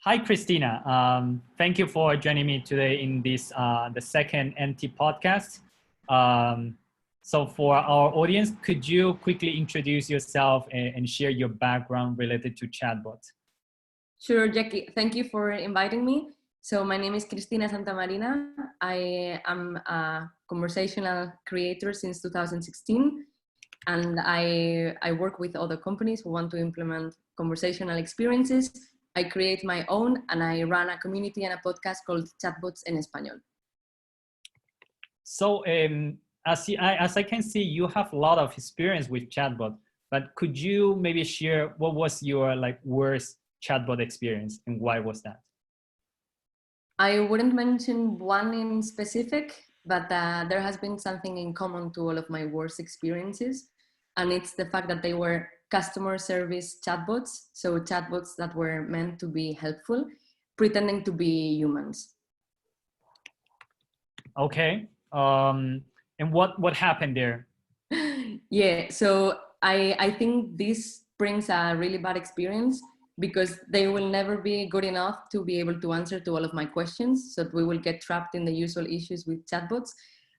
Hi, Cristina. Thank you for joining me today in this the second NT podcast. So for our audience, could you quickly introduce yourself and share your background related to chatbots? Sure, Jackie. Thank you for inviting me. So my name is Cristina Santamarina. I am a conversational creator since 2016, and I work with other companies who want to implement conversational experiences. I create my own, and I run a community and a podcast called Chatbots en Español. So as I can see, you have a lot of experience with chatbot, but could you maybe share what was your worst chatbot experience and why was that? I wouldn't mention one in specific, but there has been something in common to all of my worst experiences. And it's the fact that they were customer service chatbots. So chatbots that were meant to be helpful, pretending to be humans. Okay. And what happened there? Yeah, so I think this brings a really bad experience because they will never be good enough to be able to answer to all of my questions. So we will get trapped in the usual issues with chatbots.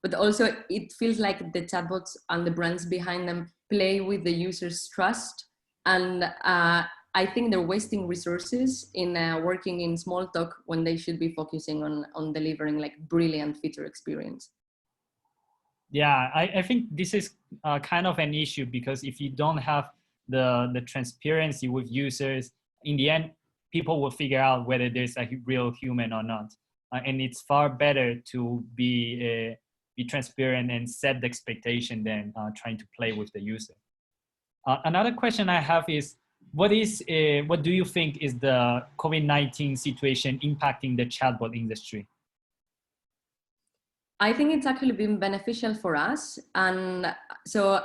But also it feels like the chatbots and the brands behind them play with the user's trust. And I think they're wasting resources in working in small talk when they should be focusing on delivering like brilliant feature experience. Yeah, I think this is kind of an issue because if you don't have the transparency with users, in the end, people will figure out whether there's a real human or not. And it's far better to be transparent and set the expectation than trying to play with the user. Another question I have is, what do you think is the COVID-19 situation impacting the chatbot industry? I think it's actually been beneficial for us. And so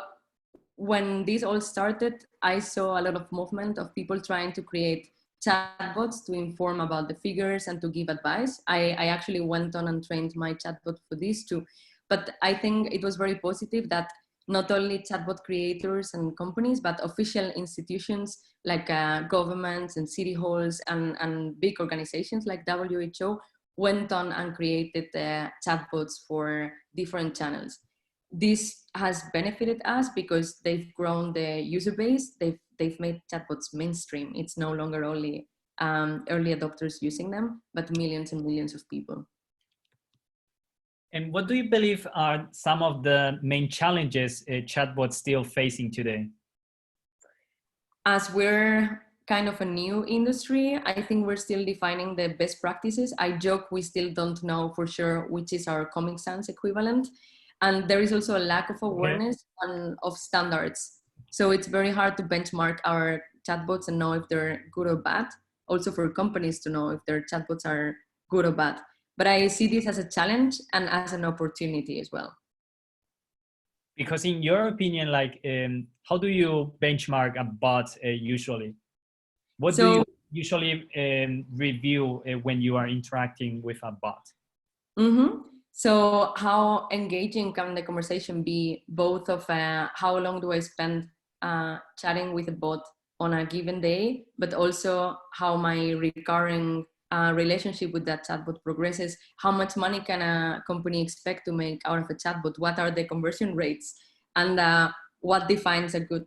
when this all started, I saw a lot of movement of people trying to create chatbots to inform about the figures and to give advice. I actually went on and trained my chatbot for this too. But I think it was very positive that not only chatbot creators and companies, but official institutions like governments and city halls and big organizations like WHO went on and created chatbots for different channels. This has benefited us because they've grown the user base. They've made chatbots mainstream. It's no longer only early adopters using them, but millions and millions of people. And what do you believe are some of the main challenges chatbots still facing today? As we're kind of a new industry, I think we're still defining the best practices. I joke we still don't know for sure which is our Comic Sans equivalent. And there is also a lack of awareness of standards. So it's very hard to benchmark our chatbots and know if they're good or bad. Also for companies to know if their chatbots are good or bad. But I see this as a challenge and as an opportunity as well. Because in your opinion, how do you benchmark a bot usually? What do you usually review when you are interacting with a bot? So how engaging can the conversation be, both of how long do I spend chatting with a bot on a given day, but also how my recurring relationship with that chatbot progresses, how much money can a company expect to make out of a chatbot, what are the conversion rates, and what defines a good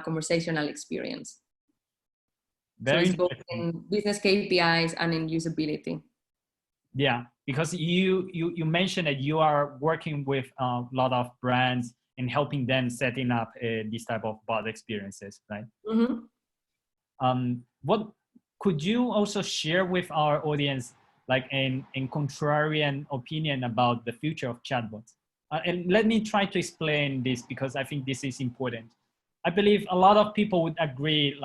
conversational experience. So it's both in business KPIs and in usability. Yeah, because you mentioned that you are working with a lot of brands and helping them setting up this type of bot experiences, right? What could you also share with our audience, like a contrarian opinion about the future of chatbots? And let me try to explain this because I think this is important. I believe a lot of people would agree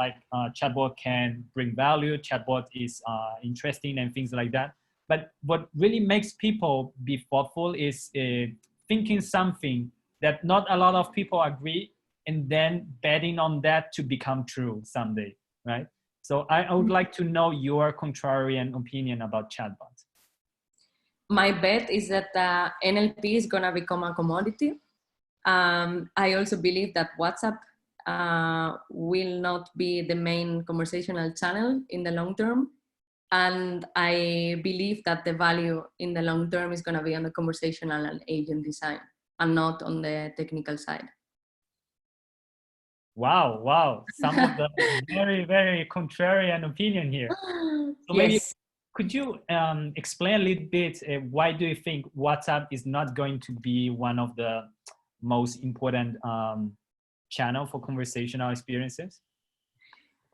chatbot can bring value, chatbot is interesting and things like that. But what really makes people be thoughtful is thinking something that not a lot of people agree and then betting on that to become true someday, right? So I would like to know your contrarian opinion about chatbots. My bet is that NLP is gonna become a commodity. I also believe that WhatsApp will not be the main conversational channel in the long term. And I believe that the value in the long term is going to be on the conversational and agent design and not on the technical side. Wow, wow. Some of the very, very contrarian opinion here. So maybe Yes. could you explain a little bit why do you think WhatsApp is not going to be one of the most important channel for conversational experiences?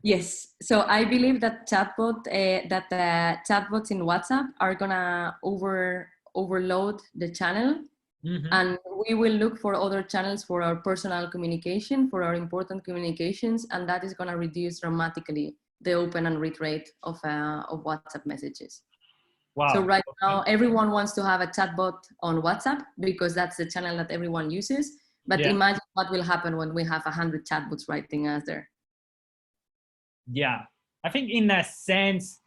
Yes. So I believe that chatbots in WhatsApp are gonna overload the channel, Mm-hmm. and we will look for other channels for our personal communication, for our important communications, and that is gonna reduce dramatically the open and read rate of WhatsApp messages. So Wow. right Okay. now, everyone wants to have a chatbot on WhatsApp because that's the channel that everyone uses. But Yeah. imagine what will happen when we have 100 chatbots writing us there. Yeah. I think in a sense,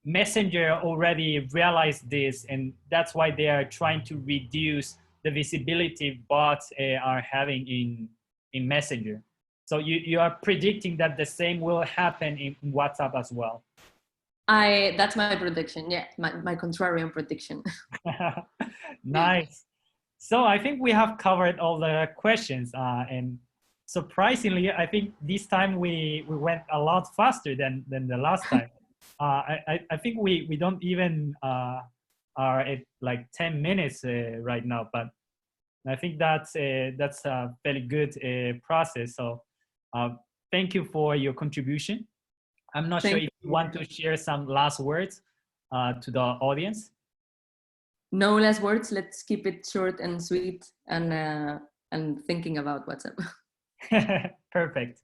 Messenger already realized this, and that's why they are trying to reduce the visibility bots are having in Messenger. So you are predicting that the same will happen in WhatsApp as well. That's my prediction. Yeah, my contrarian prediction. Nice. So I think we have covered all the questions, and surprisingly, I think this time we went a lot faster than the last time. I think we don't even are at like 10 minutes right now, but I think that's a very good process. So uh, thank you for your contribution. I'm not sure Thank if you you. want to share some last words to the audience. No less words. Let's keep it short and sweet and thinking about WhatsApp. Perfect.